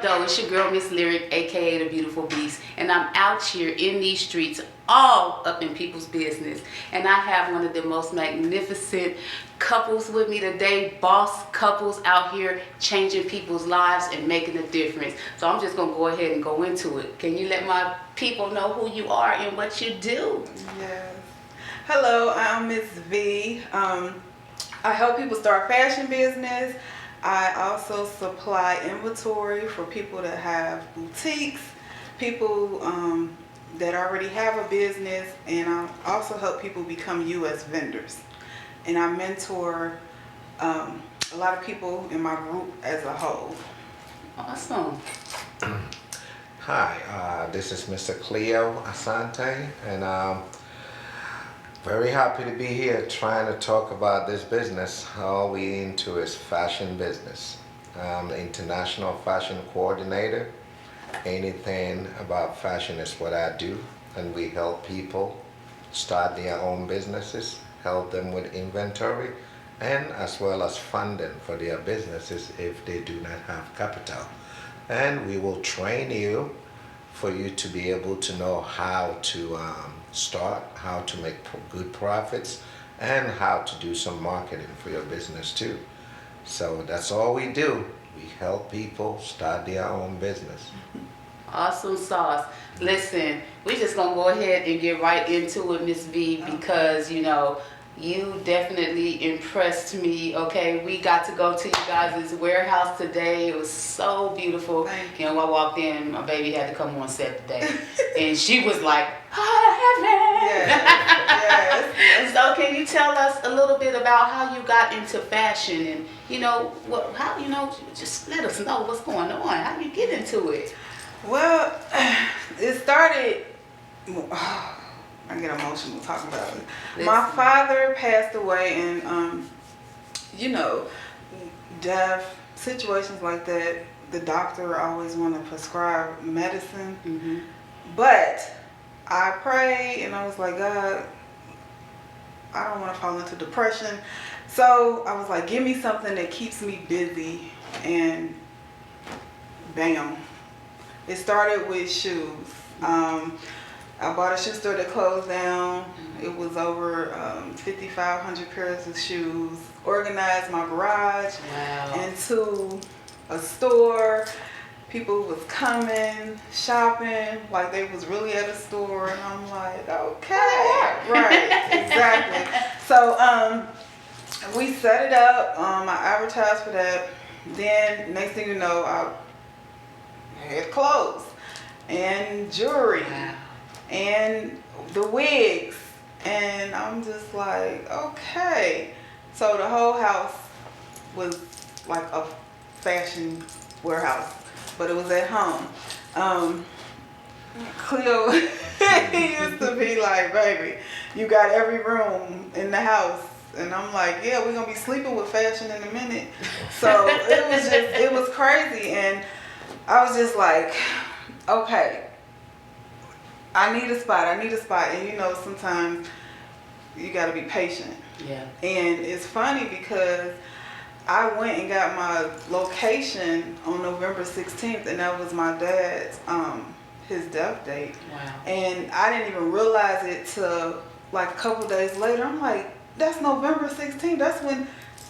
though? It's your girl, Miss Lyric, aka The Beautiful Beast, and I'm out here in these streets, all up in people's business. And I have one of the most magnificent couples with me today, boss couples out here changing people's lives and making a difference. So I'm just gonna go ahead and go into it. Can you let my people know who you are and what you do? Yes. Hello, I'm Miss V. I help people start fashion business. I also supply inventory for people that have boutiques, people that already have a business, and I also help people become U.S. vendors. And I mentor a lot of people in my group as a whole. Awesome. Hi, this is Mr. Cleo Asante, and very happy to be here trying to talk about this business. All we into is fashion business. I'm the international fashion coordinator. Anything about fashion is what I do, and we help people start their own businesses, help them with inventory, and as well as funding for their businesses if they do not have capital. And we will train you for you to be able to know how to start, how to make good profits, and how to do some marketing for your business too. So that's all we do. We help people start their own business. Awesome sauce. Listen, we just gonna go ahead and get right into it, Miss V, because you know you definitely impressed me. Okay, we got to go to you guys' warehouse today. It was so beautiful. You know, I walked in, my baby had to come on set today, and she was like, "Oh, heaven!" Yes. So, can you tell us a little bit about how you got into fashion, and you know how just let us know what's going on. How you get into it? Well, it started. I get emotional talking about it. Listen. My father passed away, and death situations like that. The doctor always want to prescribe medicine, Mm-hmm. but I prayed and I was like, God, I don't want to fall into depression. So I was like, give me something that keeps me busy, and bam. It started with shoes. I bought a shoe store that closed down. It was over 5,500 pairs of shoes. Organized my garage into a store. People was coming, shopping, like they was really at a store, and I'm like, okay, right, exactly. So we set it up. I advertised for that. Then next thing you know, I had clothes and jewelry. Wow. And the wigs, and I'm just like, okay. So the whole house was like a fashion warehouse, but it was at home. Cleo, he used to be like, baby, you got every room in the house. And I'm like, yeah, we're gonna be sleeping with fashion in a minute. So it was crazy, and I was just like, okay, I need a spot. And sometimes you got to be patient. Yeah. And it's funny because I went and got my location on November 16th, and that was my dad's, his death date. Wow. And I didn't even realize it till like a couple days later. I'm like, that's November 16th. That's when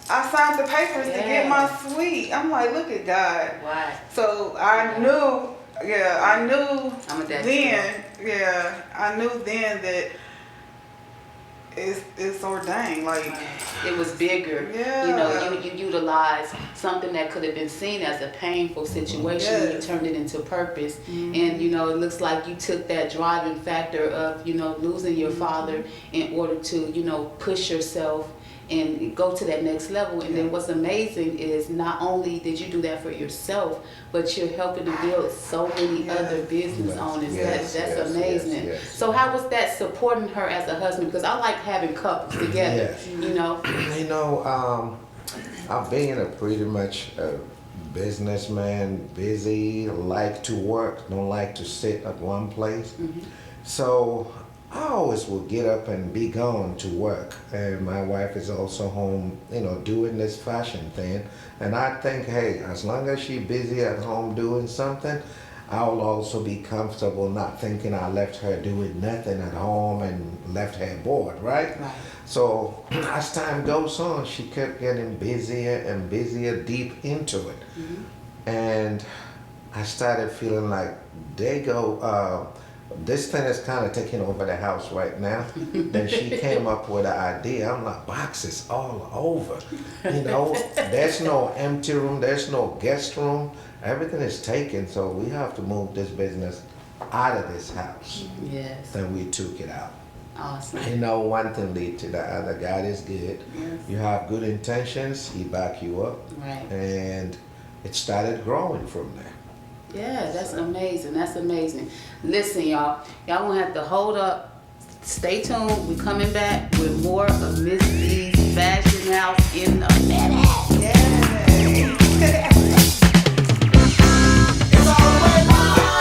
I signed the papers to get my suite. I'm like, look at God. Wow. So I knew. Yeah, I knew I'm a then. Yeah, I knew then that it's ordained. Like it was bigger. Yeah. You know, you utilized something that could have been seen as a painful situation. Yes. And you turned it into purpose. Mm-hmm. And it looks like you took that driving factor of losing your father in order to push yourself and go to that next level. And then what's amazing is not only did you do that for yourself, but you're helping to build so many other business owners. That's amazing. Yes. So how was that supporting her as a husband? Because I like having couples together. Yes. I've been a pretty much a businessman, busy, like to work, don't like to sit at one place. Mm-hmm. So I always will get up and be gone to work, and my wife is also home, doing this fashion thing. And I think, hey, as long as she's busy at home doing something, I'll also be comfortable not thinking I left her doing nothing at home and left her bored, right? Right. So as time goes on, she kept getting busier and busier deep into it. And I started feeling like this thing is kind of taking over the house right now. Then she came up with an idea. I'm like, boxes all over. There's no empty room, there's no guest room. Everything is taken, so we have to move this business out of this house. Yes. Then we took it out. Awesome. One thing lead to the other. God is good. Yes. You have good intentions, He back you up. Right. And it started growing from there. Yeah, that's amazing. That's amazing. Listen, y'all gonna have to hold up. Stay tuned. We're coming back with more of Miss V's Fashion House in a minute. Yay. It's all the way live.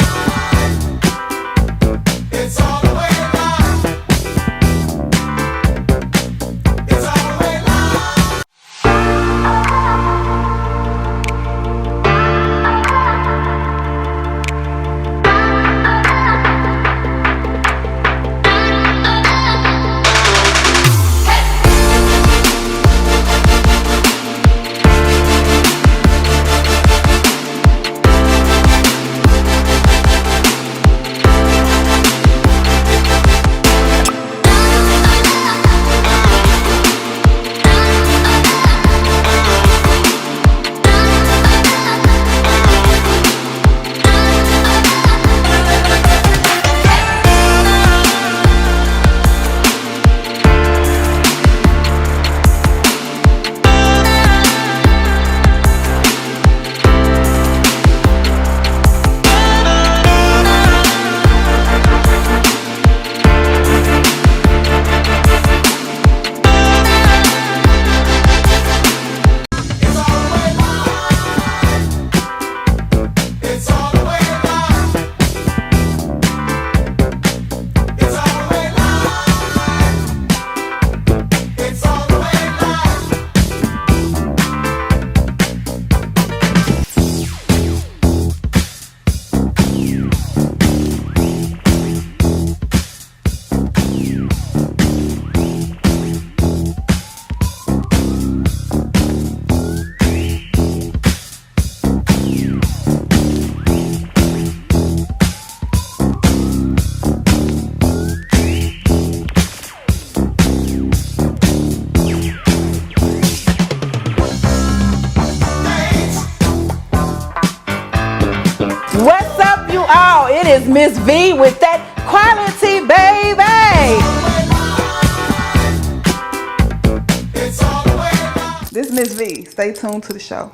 It's all the way live. It's all the way live. It's all the way live. It's all the way live. It's all the way live. What's up, you all? It is Miss V with that quality, baby. It's all the way live. This Miss V. Stay tuned to the show.